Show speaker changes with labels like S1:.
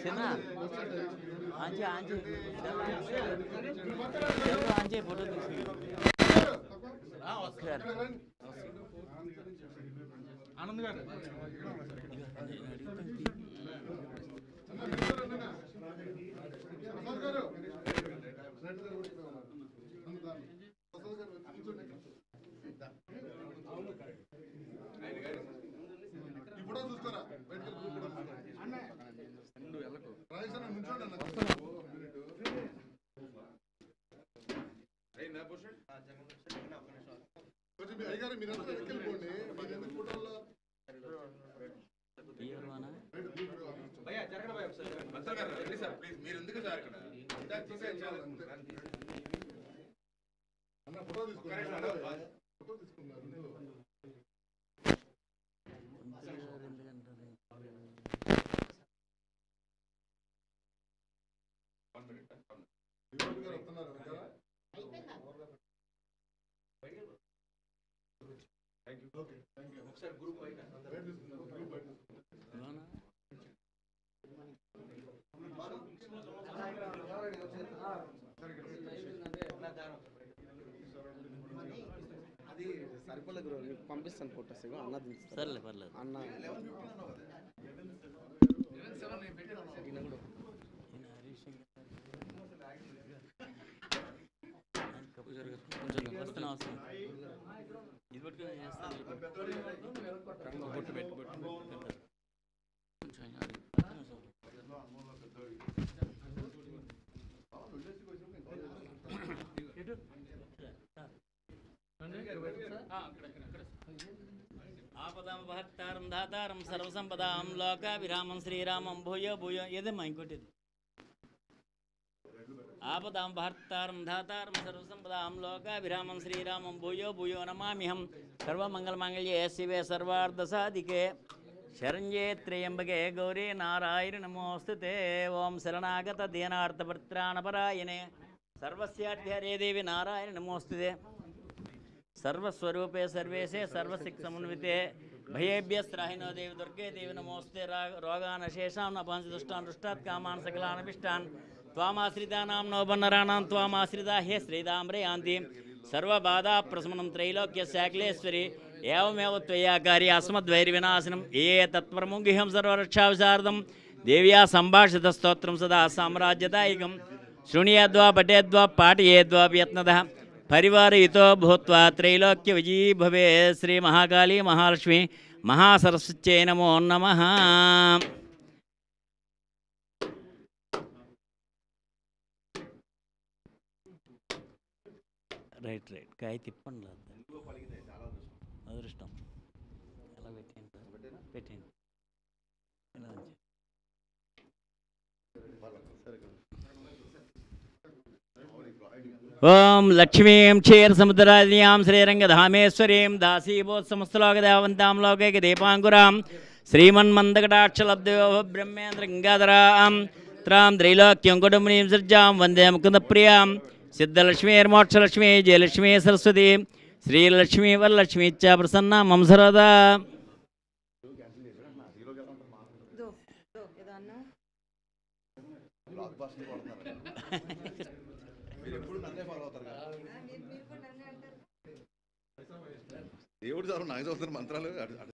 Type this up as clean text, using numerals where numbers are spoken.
S1: చిన్న ఆంజే ఆంజే ఆంజే ఫోటో
S2: ఆనంద్ గారు
S3: ఇప్పుడు చూస్తారా అయ్యారు మీరు ఎంత వెళ్ళిపోండి మీరు ఎందుకు ఫోటోల్లో మీరు ఎందుకు సార్ అన్న ఫోటో తీసుకున్నారు ఫోటో తీసుకున్నారు ఒకసారి గ్రూప్
S4: అది సరిపోలే గురు నీకు పంపిస్తాను ఫోటోస్ అన్న
S1: సర్లే పర్లేదు
S4: అన్న
S1: వస్తున్నా వస్తున్నా ఇది పట్టుకుని చేస్తాను బొట్టు పెట్టు ఆపదాం భక్తారం దాతారం సర్వసంపదాం లోకాభిరామం శ్రీరామం భూయో భూయో ఏదమ్మా ఇంకోటి ఆపదాం భర్తారం ధాతారం సర్వసంపదాం లోకాభిరామం శ్రీరామం భూయో భూయో నమామ్యహం సర్వమంగళమాంగళ్యే శివే సర్వార్ధసాధికే శరణ్యే త్రయంబకే గౌరీ నారాయణ నమోస్తుతే ఓం శరణాగత దీనార్థపత్రాణపరాయణే సర్వస్యార్థ్యరే దేవి నారాయణ నమోస్తుతే सर्वस्वरूपे सर्वेशे सर्वसिक्समन्विते भयेभ्यस्त्राहिनो देवी दुर्गे देवी नमोस्ते रोगान् शेषान् अपांसि दुष्टान् दुष्टात् कामान् सकलान् अभिष्टान् त्वामाश्रितानां नवबन्नराणां त्वामाश्रिता हे श्रीदाम्रे यान्ति सर्वबाधाप्रशमनं त्रैलोक्यस्याखिलेश्वरी एवमेव त्वया कार्ये अस्मद्वैर्विनाशनं ये तत्परमुङ्गिहं सर्वरक्षाविशारदं देव्या सम्भाषितस्तोत्रं सदा साम्राज्यदायकं शृणुयाद्वा पठेद्वा पाठयेद्वा यत्नतः परिवारयुतो भूत्वा त्रैलोक्य विजयी भवे श्री महाकाली महालक्ष्मी महासरस्वत्यै नमो नमः రైట్ రైట్ కాయ తిప్పండి అదృష్టం ఎలా పెట్టండి ఓం లక్ష్మీం క్షీరసముద్రాదియాం శ్రీరంగధామేశ్వరీం దాసీభూత్సమస్తలోకదేవంతాం లోకైక దీపాంకురాం శ్రీమన్మందకటాక్షలబ్ధయో బ్రహ్మేంద్ర గంగాధరాం త్రాం త్రైలోక్యం కుటుంబనీం సృజాం వందే ముకుందప్రియాం సిద్ధలక్ష్మీర్మోక్షలక్ష్మీ జయలక్ష్మీ సరస్వతి శ్రీలక్ష్మీ వరలక్ష్మీ చ ప్రసన్నా మమ సర్వదా
S3: దేవుడు సార్ నాకు చదువుతున్న మంత్రాలు